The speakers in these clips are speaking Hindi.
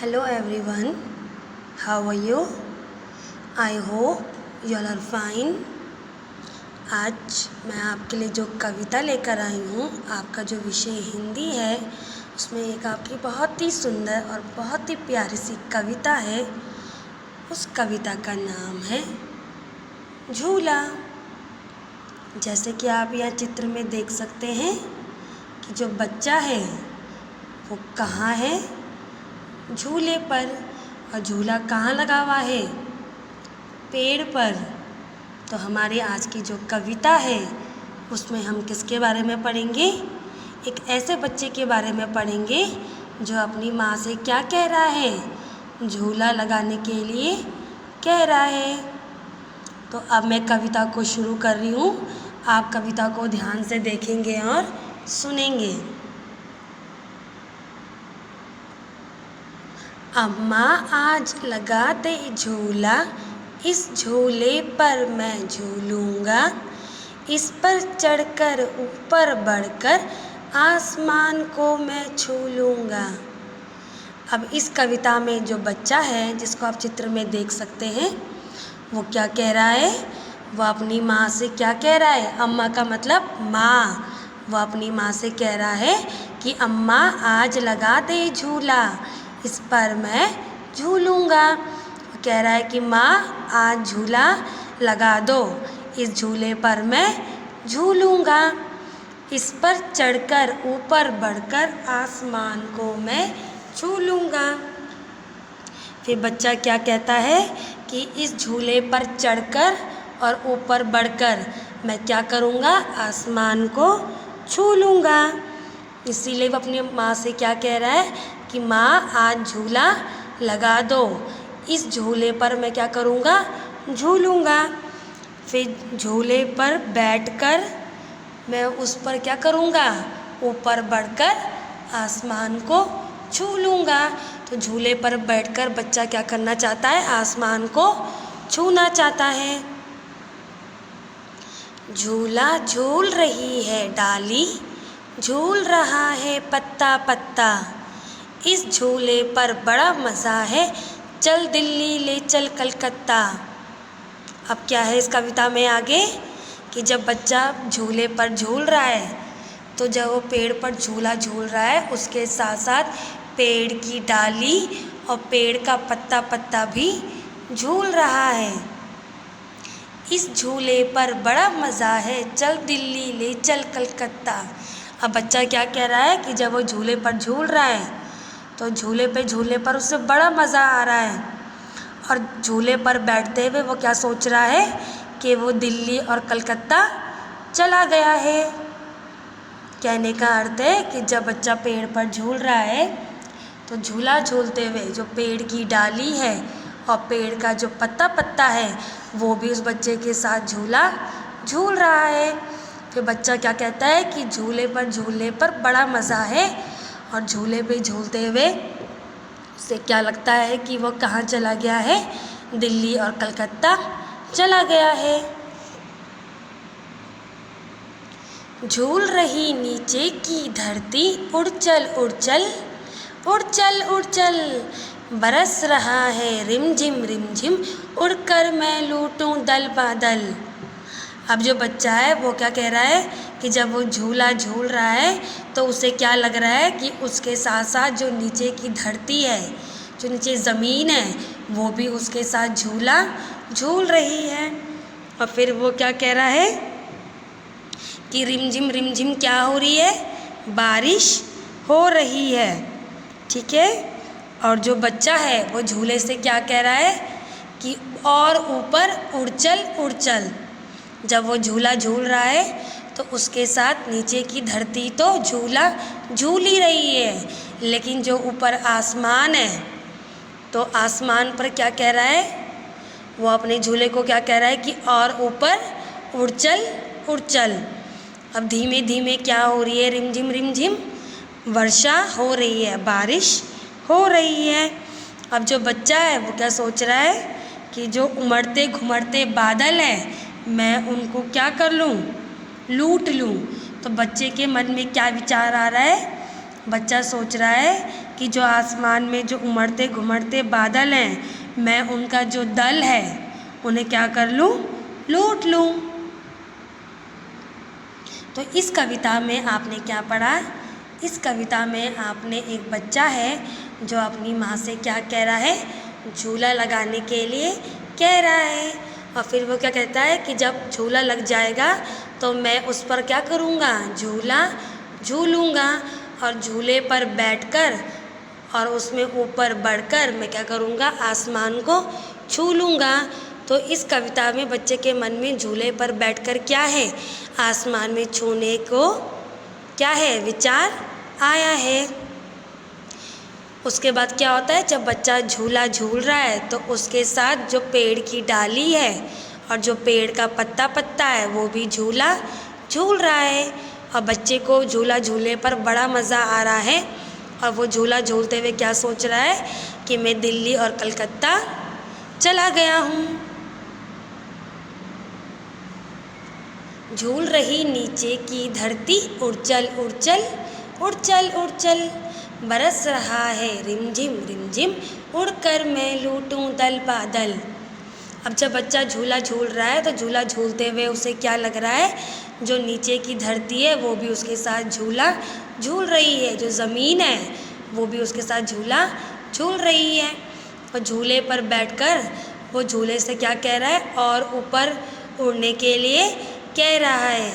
Hello everyone, how are you? I hope you all are fine. आज मैं आपके लिए जो कविता लेकर आई हूँ, आपका जो विषय हिंदी है, उसमें एक आपकी बहुत ही सुंदर और बहुत ही प्यारी सी कविता है। उस कविता का नाम है झूला। जैसे कि आप यह चित्र में देख सकते हैं कि जो बच्चा है वो कहाँ है? झूले पर। और झूला कहाँ लगा हुआ है? पेड़ पर। तो हमारी आज की जो कविता है उसमें हम किसके बारे में पढ़ेंगे? एक ऐसे बच्चे के बारे में पढ़ेंगे जो अपनी माँ से क्या कह रहा है? झूला लगाने के लिए कह रहा है। तो अब मैं कविता को शुरू कर रही हूँ। आप कविता को ध्यान से देखेंगे और सुनेंगे। अम्मा आज लगा दे झूला, इस झूले पर मैं झूलूँगा। इस पर चढ़कर ऊपर बढ़कर आसमान को मैं छू लूँगा। अब इस कविता में जो बच्चा है जिसको आप चित्र में देख सकते हैं वो क्या कह रहा है? वो अपनी माँ से क्या कह रहा है? अम्मा का मतलब माँ। वो अपनी माँ से कह रहा है कि अम्मा आज लगा दे झूला, इस पर मैं झूलूँगा। कह रहा है कि माँ आज झूला लगा दो, इस झूले पर मैं झूलूँगा। इस पर चढ़कर ऊपर बढ़कर आसमान को मैं छू लूँगा। फिर बच्चा क्या कहता है कि इस झूले पर चढ़कर और ऊपर बढ़कर मैं क्या करूँगा? आसमान को छू लूँगा। इसीलिए वो अपनी माँ से क्या कह रहा है कि माँ आज झूला लगा दो, इस झूले पर मैं क्या करूँगा? झूलूँगा। फिर झूले पर बैठकर मैं उस पर क्या करूँगा? ऊपर बढ़कर आसमान को छू लूँगा। तो झूले पर बैठकर बच्चा क्या करना चाहता है? आसमान को छूना चाहता है। झूला झूल रही है डाली, झूल रहा है पत्ता पत्ता। इस झूले पर बड़ा मज़ा है, चल दिल्ली ले चल कलकत्ता। अब क्या है इस कविता में आगे कि जब बच्चा झूले पर झूल रहा है तो जब वो पेड़ पर झूला झूल रहा है उसके साथ साथ पेड़ की डाली और पेड़ का पत्ता पत्ता भी झूल रहा है। इस झूले पर बड़ा मज़ा है, चल दिल्ली ले चल कलकत्ता। अब बच्चा क्या कह रहा है कि जब वो झूले पर झूल रहा है तो झूले पर उससे बड़ा मज़ा आ रहा है। और झूले पर बैठते हुए वो क्या सोच रहा है कि वो दिल्ली और कलकत्ता चला गया है। कहने का अर्थ है कि जब बच्चा पेड़ पर झूल रहा है तो झूला झूलते हुए जो पेड़ की डाली है और पेड़ का जो पत्ता पत्ता है वो भी उस बच्चे के साथ झूला झूल रहा है। फिर बच्चा क्या कहता है कि झूलने पर बड़ा मज़ा है। और झूले पे झूलते हुए उसे क्या लगता है कि वो कहाँ चला गया है? दिल्ली और कलकत्ता चला गया है। झूल रही नीचे की धरती, उड़ चल उड़ चल, उड़ चल उड़ चल। बरस रहा है रिमझिम रिमझिम, उड़कर मैं लूटूं दल बादल। अब जो बच्चा है वो क्या कह रहा है कि जब वो झूला झूल रहा है तो उसे क्या लग रहा है कि उसके साथ साथ जो नीचे की धरती है, जो नीचे ज़मीन है, वो भी उसके साथ झूला झूल रही है। और फिर वो क्या कह रहा है कि रिमझिम रिमझिम क्या हो रही है? बारिश हो रही है। ठीक है। और जो बच्चा है वो झूले से क्या कह रहा है कि और ऊपर उड़ चल उड़ चल। जब वो झूला झूल रहा है तो उसके साथ नीचे की धरती तो झूला झूल ही रही है, लेकिन जो ऊपर आसमान है तो आसमान पर क्या कह रहा है? वो अपने झूले को क्या कह रहा है कि और ऊपर उड़ चल उड़ चल। अब धीमे धीमे क्या हो रही है? रिमझिम रिमझिम वर्षा हो रही है, बारिश हो रही है। अब जो बच्चा है वो क्या सोच रहा है कि जो उमड़ते घुमड़ते बादल हैं मैं उनको क्या कर लूँ? लूट लूँ। तो बच्चे के मन में क्या विचार आ रहा है? बच्चा सोच रहा है कि जो आसमान में जो उमड़ते घुमड़ते बादल हैं, मैं उनका जो दल है उन्हें क्या कर लूँ, लूट लूँ। तो इस कविता में आपने क्या पढ़ा? इस कविता में आपने एक बच्चा है जो अपनी माँ से क्या कह रहा है, झूला लगाने के लिए कह रहा है। और फिर वो क्या कहता है कि जब झूला लग जाएगा तो मैं उस पर क्या करूँगा, झूला झूलूँगा। और झूले पर बैठकर और उसमें ऊपर बढ़कर मैं क्या करूँगा, आसमान को छू लूँगा। तो इस कविता में बच्चे के मन में झूले पर बैठकर क्या है, आसमान में छूने को क्या है, विचार आया है। उसके बाद क्या होता है, जब बच्चा झूला झूल रहा है तो उसके साथ जो पेड़ की डाली है और जो पेड़ का पत्ता है वो भी झूला झूल रहा है। और बच्चे को झूला झूलने पर बड़ा मज़ा आ रहा है और वो झूला झूलते हुए क्या सोच रहा है कि मैं दिल्ली और कलकत्ता चला गया हूँ। झूल रही नीचे की धरती, उड़चल उड़चल उड़चल उड़चल, बरस रहा है रिमझिम उड़कर मैं लूटूं दल बादल। अब जब बच्चा झूला झूल रहा है तो झूला झूलते हुए उसे क्या लग रहा है, जो नीचे की धरती है वो भी उसके साथ झूला झूल रही है, जो ज़मीन है वो भी उसके साथ झूला झूल रही है। और झूले पर बैठकर वो झूले से क्या कह रहा है, और ऊपर उड़ने के लिए कह रहा है।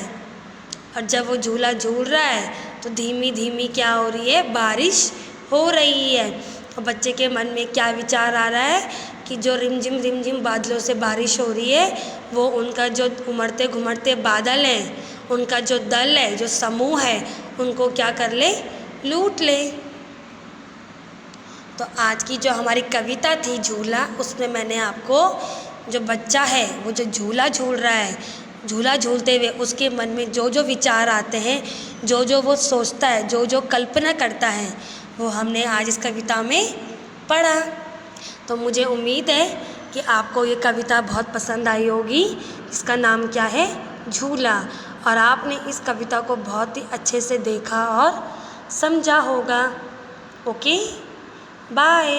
और जब वो झूला झूल रहा है तो धीमी धीमी क्या हो रही है, बारिश हो रही है। और बच्चे के मन में क्या विचार आ रहा है कि जो रिमझिम बादलों से बारिश हो रही है वो उनका जो उमड़ते घुमड़ते बादल हैं, उनका जो दल है, जो समूह है, उनको क्या कर ले, लूट ले। तो आज की जो हमारी कविता थी झूला, उसमें मैंने आपको जो बच्चा है वो जो झूला झूल रहा है, झूला झूलते हुए उसके मन में जो जो विचार आते हैं, जो जो वो सोचता है, जो जो कल्पना करता है, वो हमने आज इस कविता में पढ़ा। तो मुझे उम्मीद है कि आपको ये कविता बहुत पसंद आई होगी। इसका नाम क्या है, झूला। और आपने इस कविता को बहुत ही अच्छे से देखा और समझा होगा। Okay, bye.